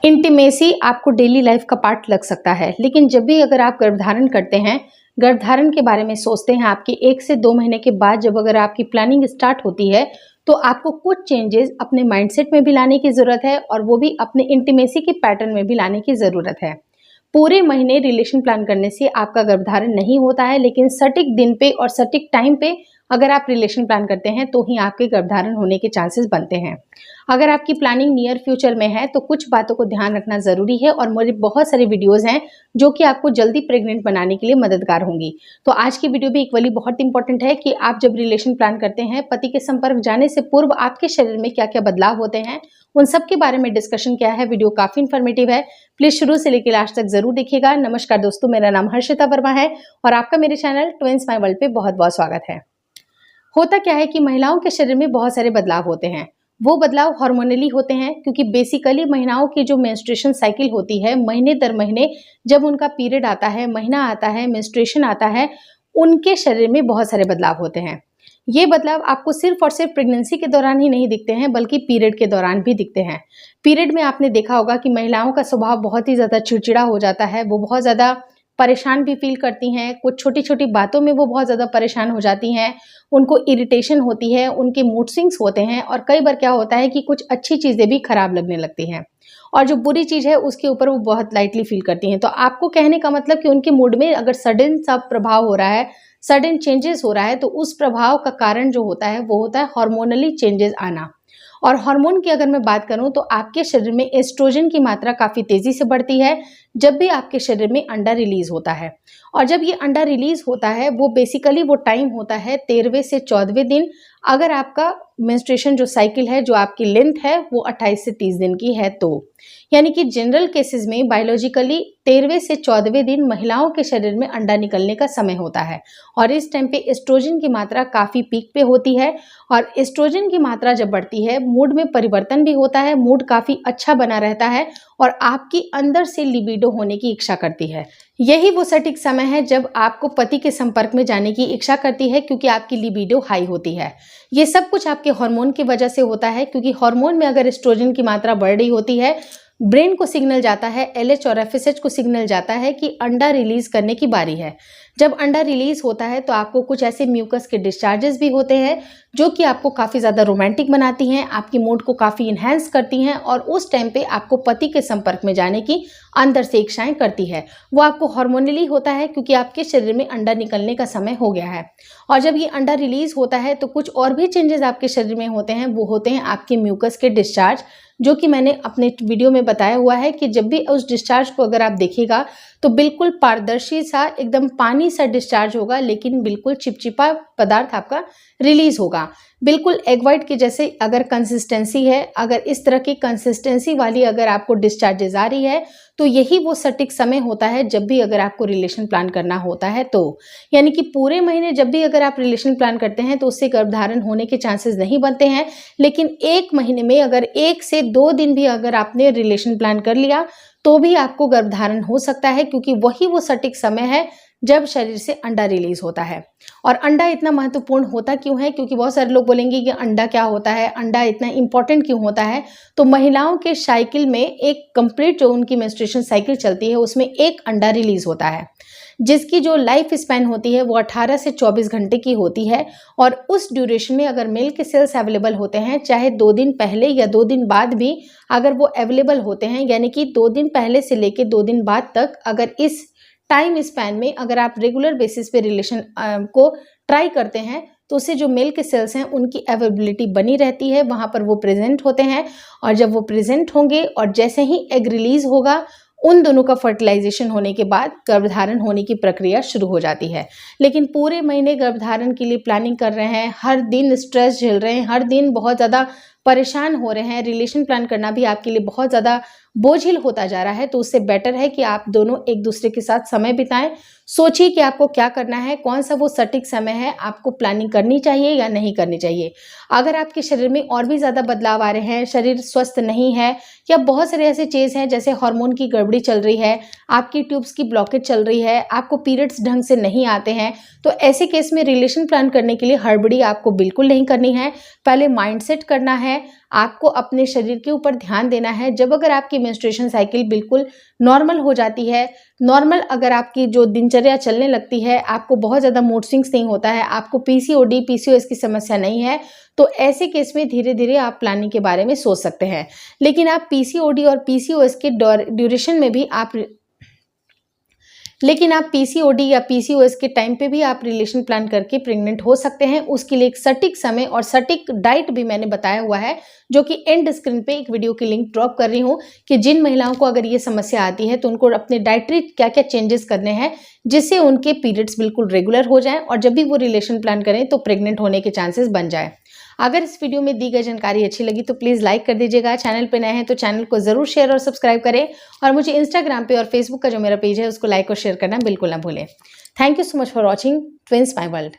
Intimacy आपको daily life का part लग सकता है, लेकिन जब भी अगर आप गर्भधारण करते हैं, गर्भधारण के बारे में सोचते हैं, आपके 1 से 2 महीने के बाद जब अगर आपकी प्लानिंग स्टार्ट होती है, तो आपको कुछ चेंजेस अपने माइंडसेट में भी लाने की ज़रूरत है और वो भी अपने इंटीमेसी के पैटर्न में भी लाने की ज़रूरत है। पूरे महीने रिलेशन प्लान करने से आपका गर्भधारण नहीं होता है, लेकिन सटीक दिन पे और सटीक टाइम पे अगर आप रिलेशन प्लान करते हैं तो ही आपके गर्भधारण होने के चांसेस बनते हैं। अगर आपकी प्लानिंग नियर फ्यूचर में है तो कुछ बातों को ध्यान रखना ज़रूरी है और मेरे बहुत सारे वीडियोस हैं जो कि आपको जल्दी प्रेग्नेंट बनाने के लिए मददगार होंगी। तो आज की वीडियो भी इक्वली बहुत इंपॉर्टेंट है कि आप जब रिलेशन प्लान करते हैं, पति के संपर्क जाने से पूर्व आपके शरीर में क्या क्या बदलाव होते हैं, उन सब के बारे में डिस्कशन किया है। वीडियो काफ़ी इन्फॉर्मेटिव है, प्लीज़ शुरू से लेकर लास्ट तक जरूर देखिएगा। नमस्कार दोस्तों, मेरा नाम हर्षिता वर्मा है और आपका मेरे चैनल ट्विंस माय वर्ल्ड पे बहुत बहुत स्वागत है। होता क्या है कि महिलाओं के शरीर में बहुत सारे बदलाव होते हैं। वो बदलाव हार्मोनली होते हैं क्योंकि बेसिकली महिलाओं की जो मेंस्ट्रुएशन साइकिल होती है, महीने दर महीने जब उनका पीरियड आता है, महीना आता है, मेंस्ट्रुएशन आता है, उनके शरीर में बहुत सारे बदलाव होते हैं। ये बदलाव आपको सिर्फ और सिर्फ प्रेगनेंसी के दौरान ही नहीं दिखते हैं, बल्कि पीरियड के दौरान भी दिखते हैं। पीरियड में आपने देखा होगा कि महिलाओं का स्वभाव बहुत ही ज़्यादा चिड़चिड़ा हो जाता है, वो बहुत ज़्यादा परेशान भी फील करती हैं, कुछ छोटी छोटी बातों में वो बहुत ज़्यादा परेशान हो जाती हैं, उनको इरिटेशन होती है, उनके मूड स्विंग्स होते हैं और कई बार क्या होता है कि कुछ अच्छी चीज़ें भी खराब लगने लगती हैं और जो बुरी चीज़ है उसके ऊपर वो बहुत लाइटली फील करती हैं। तो आपको कहने का मतलब कि उनके मूड में अगर सडन सा प्रभाव हो रहा है, सडन चेंजेस हो रहा है, तो उस प्रभाव का कारण जो होता है वो होता है हार्मोनली चेंजेस आना। और हार्मोन की अगर मैं बात करूं तो आपके शरीर में एस्ट्रोजन की मात्रा काफ़ी तेज़ी से बढ़ती है जब भी आपके शरीर में अंडा रिलीज होता है। और जब ये अंडा रिलीज होता है वो बेसिकली वो टाइम होता है 13वें से 14वें दिन। अगर आपका मेंस्ट्रुएशन जो साइकिल है, जो आपकी लेंथ है वो 28 से 30 दिन की है, तो यानी कि जनरल केसेस में बायोलॉजिकली 13वें से 14वें दिन महिलाओं के शरीर में अंडा निकलने का समय होता है और इस टाइम पे एस्ट्रोजन की मात्रा काफ़ी पीक पे होती है। और एस्ट्रोजन की मात्रा जब बढ़ती है, मूड में परिवर्तन भी होता है, मूड काफ़ी अच्छा बना रहता है और आपकी अंदर से लिबिडो होने की इच्छा करती है। यही वो सटीक समय है जब आपको पति के संपर्क में जाने की इच्छा करती है, क्योंकि आपकी लिबिडो हाई होती है। ये सब कुछ आपके हार्मोन की वजह से होता है, क्योंकि हार्मोन में अगर एस्ट्रोजन की मात्रा बढ़ रही होती है, ब्रेन को सिग्नल जाता है, एलएच और एफएसएच को सिग्नल जाता है कि अंडा रिलीज करने की बारी है। जब अंडा रिलीज होता है तो आपको कुछ ऐसे म्यूकस के डिस्चार्जेस भी होते हैं जो कि आपको काफ़ी ज़्यादा रोमांटिक बनाती हैं, आपकी मूड को काफ़ी इन्हेंस करती हैं और उस टाइम पे आपको पति के संपर्क में जाने की अंदर से इच्छाएं करती है। वो आपको हार्मोनली होता है क्योंकि आपके शरीर में अंडा निकलने का समय हो गया है। और जब ये अंडा रिलीज होता है तो कुछ और भी चेंजेस आपके शरीर में होते हैं। वो होते हैं आपके म्यूकस के डिस्चार्ज, जो कि मैंने अपने वीडियो में बताया हुआ है कि जब भी उस डिस्चार्ज को अगर आप देखिएगा तो बिल्कुल पारदर्शी सा, एकदम पानी सा डिस्चार्ज होगा, लेकिन बिल्कुल चिपचिपा पदार्थ आपका रिलीज होगा, बिल्कुल एग वाइट के जैसे अगर कंसिस्टेंसी है। अगर इस तरह की कंसिस्टेंसी वाली अगर आपको डिस्चार्जेस आ रही है तो यही वो सटीक समय होता है जब भी अगर आपको रिलेशन प्लान करना होता है। तो यानी कि पूरे महीने जब भी अगर आप रिलेशन प्लान करते हैं तो उससे गर्भधारण होने के चांसेस नहीं बनते हैं, लेकिन 1 महीने में अगर 1 से 2 दिन भी अगर आपने रिलेशन प्लान कर लिया तो भी आपको गर्भधारण हो सकता है, क्योंकि वही वो सटीक समय है जब शरीर से अंडा रिलीज होता है। और अंडा इतना महत्वपूर्ण होता क्यों है? क्योंकि बहुत सारे लोग बोलेंगे कि अंडा क्या होता है, अंडा इतना इंपॉर्टेंट क्यों होता है? तो महिलाओं के साइकिल में एक कंप्लीट जो उनकी मेंस्ट्रुएशन साइकिल चलती है उसमें एक अंडा रिलीज होता है, जिसकी जो लाइफ स्पैन होती है वो 18 से 24 घंटे की होती है। और उस ड्यूरेशन में अगर मेल के सेल्स अवेलेबल होते हैं, चाहे 2 दिन पहले या 2 दिन बाद भी अगर वो अवेलेबल होते हैं, यानी कि 2 दिन पहले से लेकर 2 दिन बाद तक, अगर इस टाइम स्पैन में अगर आप रेगुलर बेसिस पे रिलेशन को ट्राई करते हैं तो उससे जो मेल के सेल्स हैं उनकी अवेलेबिलिटी बनी रहती है, वहाँ पर वो प्रेजेंट होते हैं। और जब वो प्रेजेंट होंगे और जैसे ही एग रिलीज होगा, उन दोनों का फर्टिलाइजेशन होने के बाद गर्भधारण होने की प्रक्रिया शुरू हो जाती है। लेकिन पूरे महीने गर्भधारण के लिए प्लानिंग कर रहे हैं, हर दिन स्ट्रेस झेल रहे हैं, हर दिन बहुत ज़्यादा परेशान हो रहे हैं, रिलेशन प्लान करना भी आपके लिए बहुत ज़्यादा बोझिल होता जा रहा है, तो उससे बेटर है कि आप दोनों एक दूसरे के साथ समय बिताएं। सोचिए कि आपको क्या करना है, कौन सा वो सटीक समय है, आपको प्लानिंग करनी चाहिए या नहीं करनी चाहिए। अगर आपके शरीर में और भी ज़्यादा बदलाव आ रहे हैं, शरीर स्वस्थ नहीं है या बहुत सारे ऐसे चीज़ हैं जैसे हार्मोन की गड़बड़ी चल रही है, आपकी ट्यूब्स की ब्लॉकेज चल रही है, आपको पीरियड्स ढंग से नहीं आते हैं, तो ऐसे केस में रिलेशन प्लान करने के लिए हड़बड़ी आपको बिल्कुल नहीं करनी है। पहले माइंडसेट करना है, है आपको अपने शरीर के ऊपर ध्यान देना है। जब अगर आपकी मेंस्ट्रुएशन साइकिल बिल्कुल नॉर्मल हो जाती है, नॉर्मल अगर आपकी जो दिनचर्या चलने लगती है, आपको बहुत ज़्यादा मूड स्विंग्स नहीं होता है, आपको पीसीओडी, पीसीओएस की समस्या नहीं है, तो ऐसे केस में धीरे-धीरे आप प्लानिंग के बारे में सोच सकते हैं। लेकिन आप पीसीओडी और पीसीओएस के ड्यूरेशन में भी आप पीसीओडी या पीसीओएस के टाइम पे भी आप रिलेशन प्लान करके प्रेग्नेंट हो सकते हैं। उसके लिए एक सटीक समय और सटीक डाइट भी मैंने बताया हुआ है, जो कि एंड स्क्रीन पे एक वीडियो की लिंक ड्रॉप कर रही हूँ कि जिन महिलाओं को अगर ये समस्या आती है तो उनको अपने डाइटरी क्या-क्या चेंजेस करने हैं, जिससे उनके पीरियड्स बिल्कुल रेगुलर हो जाएँ और जब भी वो रिलेशन प्लान करें तो प्रेग्नेंट होने के चांसेस बन जाए। अगर इस वीडियो में दी गई जानकारी अच्छी लगी तो प्लीज़ लाइक कर दीजिएगा। चैनल पे नए हैं तो चैनल को ज़रूर शेयर और सब्सक्राइब करें और मुझे इंस्टाग्राम पे और फेसबुक का जो मेरा पेज है उसको लाइक और शेयर करना बिल्कुल ना भूलें। Thank you so much for watching twins my world.